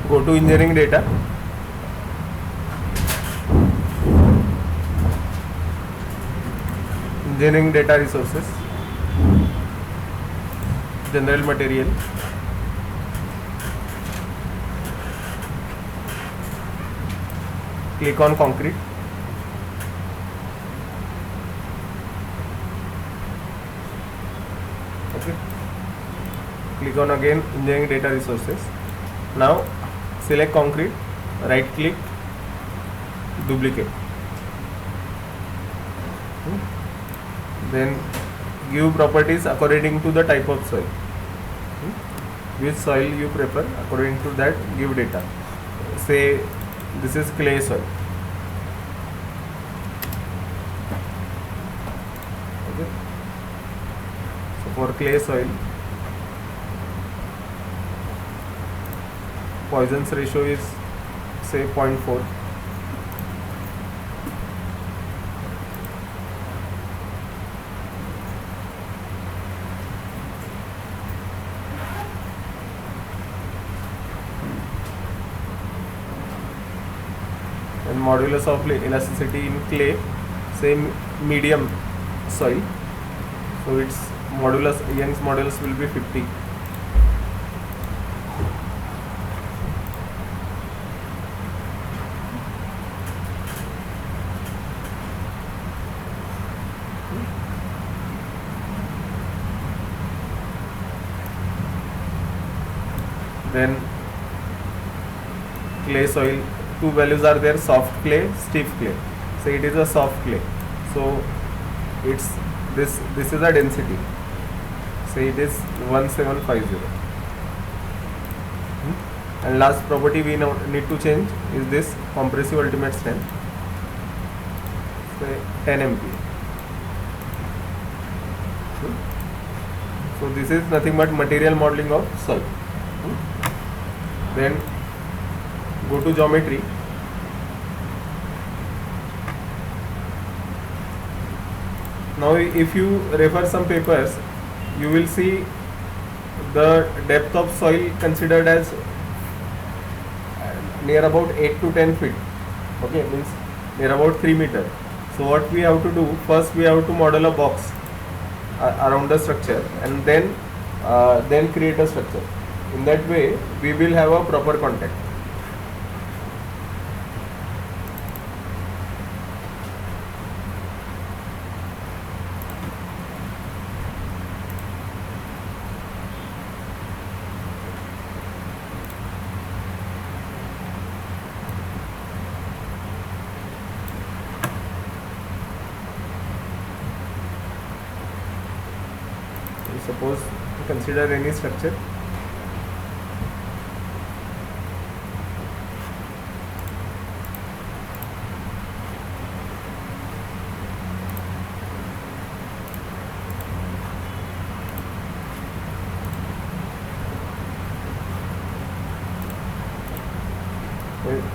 go to engineering data, engineering data resources, general material, click on concrete, okay, click on again engineering data resources. Now select concrete, right click, duplicate, then give properties according to the type of soil, which soil you prefer, according to that give data. Say this is clay soil, okay. So for clay soil, Poisson's ratio is say 0.4. And modulus of elasticity in clay, say medium soil, so its modulus, Young's modulus will be 50. Then clay soil, two values are there, soft clay, stiff clay. So it is a soft clay, so it's this is a density, say it is 1750. And last property we now need to change is this compressive ultimate strength, say 10 MPa. So this is nothing but material modeling of soil. Then go to geometry, now if you refer some papers, you will see the depth of soil considered as near about 8 to 10 feet, okay, means near about 3 meters. So what we have to do, first we have to model a box around the structure, and then create a structure. In that way we will have a proper contact. Suppose consider any structure,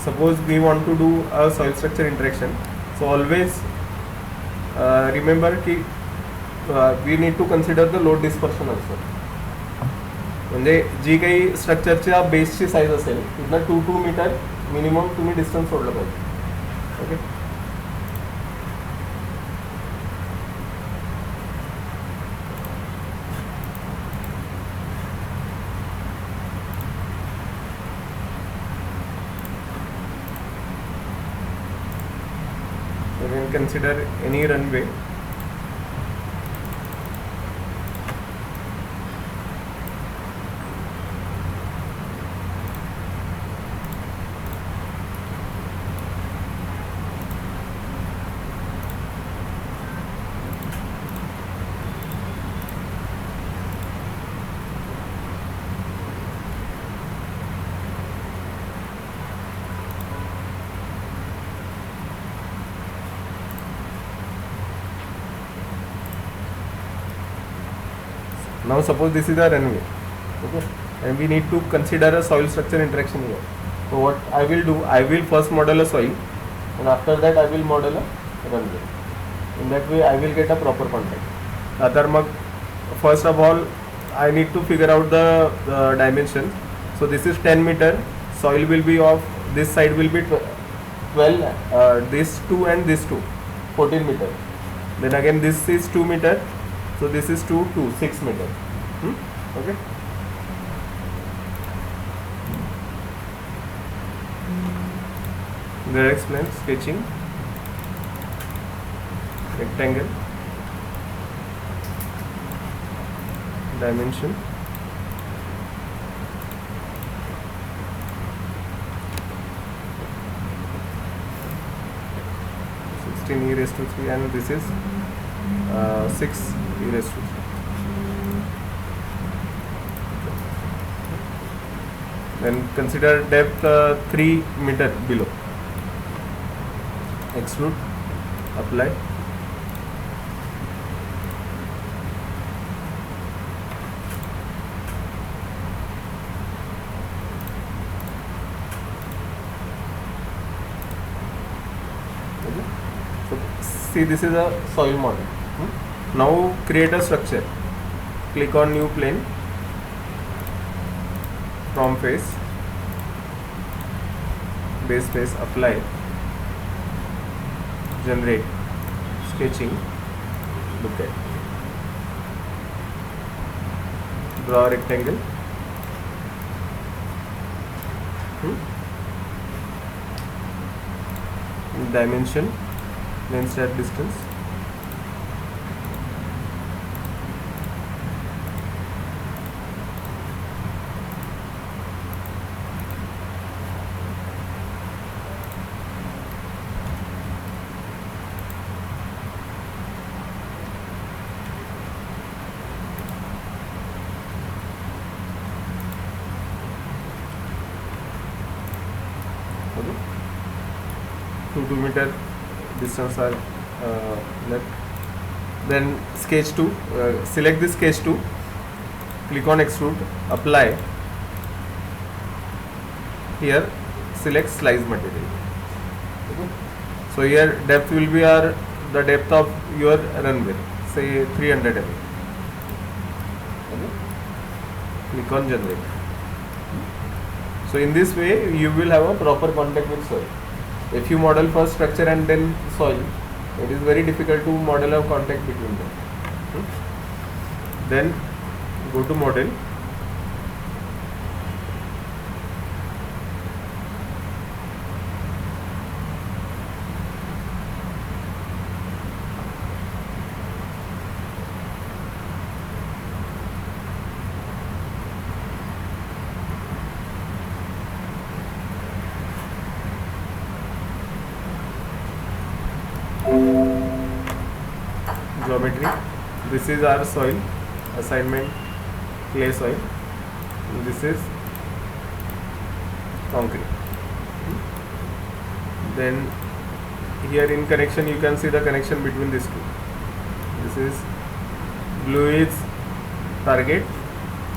suppose we want to do a soil structure interaction. So always remember ki we need to consider the load dispersion also. म्हणजे जी काही स्ट्रक्चरच्या बेसची size असेल तिथनं 2 metre minimum तुम्ही distance सोडलं पाहिजे, okay. So then consider any runway. Now suppose this is a runway, okay, and we need to consider a soil structure interaction here. So what I will do, I will first model a soil, and after that I will model a runway. In that way I will get a proper contact. Other first of all I need to figure out the dimensions. So this is 10 meter soil will be of this side will be 12, this 2 and this 2, 14 meter. Then again this is 2 meter, so this is 2, 2, 6 meter. Okay. There explain sketching rectangle, dimension, e raised to 3 and this is 6 e raised to 3. Then consider depth 3 meter below. Extrude, apply. See, this is a soil model. Now create a structure. Click on new plane from face, base face, apply, generate, sketching, look at, draw a rectangle. Dimension, then start distance. Okay. 2 meter distance are left. Then sketch 2, select this sketch 2, click on extrude, apply. Here select slice material. Okay. So here depth will be the depth of your runway, say 300 mm. Okay. Click on generate. So in this way you will have a proper contact with soil. If you model first structure and then soil, it is very difficult to model a contact between them. Then go to model. Geometry. This is our soil assignment, clay soil. And this is concrete. Then here in connection you can see the connection between these two. This is blue is target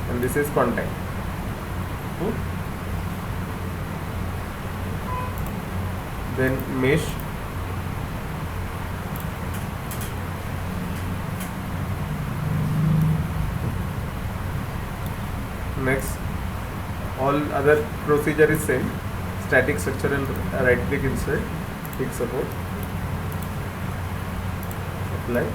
and this is contact. Then mesh. Next, all other procedure is same. Static structural right click insert, click support, apply.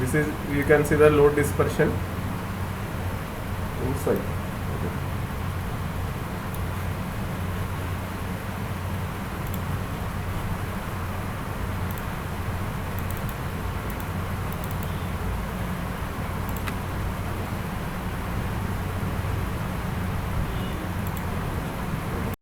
This is, you can see the load dispersion in soil.